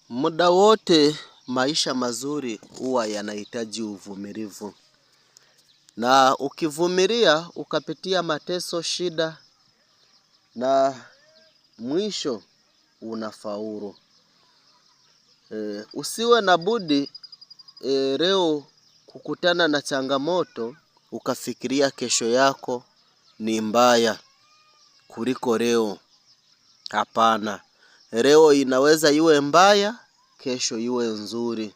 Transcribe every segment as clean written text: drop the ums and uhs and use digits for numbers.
Muda wote maisha mazuri huwa yanahitaji uvumilivu. Na ukivumilia ukapitia mateso, shida, na mwisho unafaulu. Usiwe na budi leo kukutana na changamoto ukafikiria kesho yako ni mbaya kuliko leo. Hapana. Leo inaweza iwe mbaya, kesho iwe nzuri.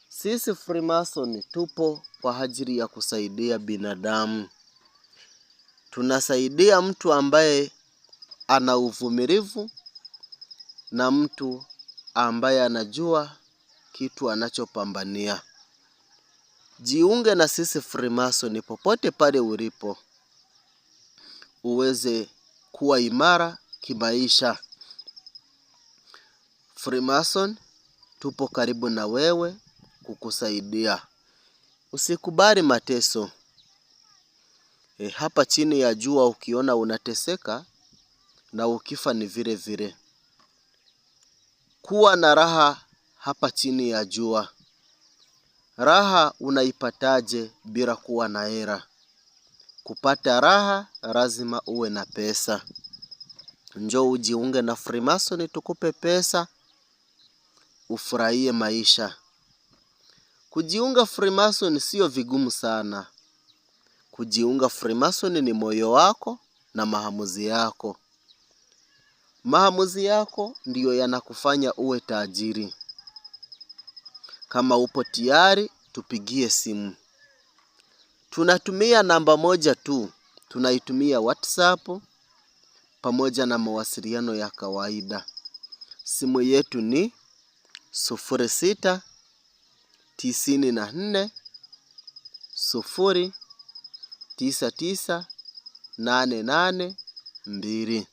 Sisi Freemason tupo kwa ajili ya kusaidia binadamu. Tunasaidia mtu ambaye ana uvumilivu na mtu ambaye anajua kitu anachopambania. Jiunge na sisi Freemason popote pale ulipo, uweze kuwa imara kimaisha. Freemason tupo karibu na wewe kukusaidia. Usikubali mateso. Hapa chini ya jua ukiona unateseka na ukifa ni vile vile. Kuwa na raha hapa chini ya jua. Raha unaipataje bila kuwa na hela? Kupata raha lazima uwe na pesa. Njoo ujiunge na Freemason tukupe pesa, ufurahie maisha. Kujiunga Freemason sio vigumu sana. Kujiunga Freemason ni moyo wako na maamuzi yako. Maamuzi yako ndiyo yanakufanya uwe tajiri. Kama upo tayari, tupigie simu. Tunatumia namba moja tu. Tunaitumia WhatsApp pamoja na mawasiliano ya kawaida. Simu yetu ni 06 94 0 99 882.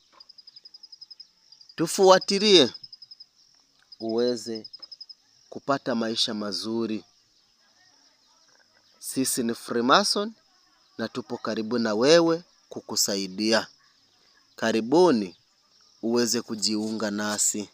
Tufuatilie uweze kupata maisha mazuri. Sisi ni Freemason na tupo karibu na wewe kukusaidia. Karibuni uweze kujiunga nasi.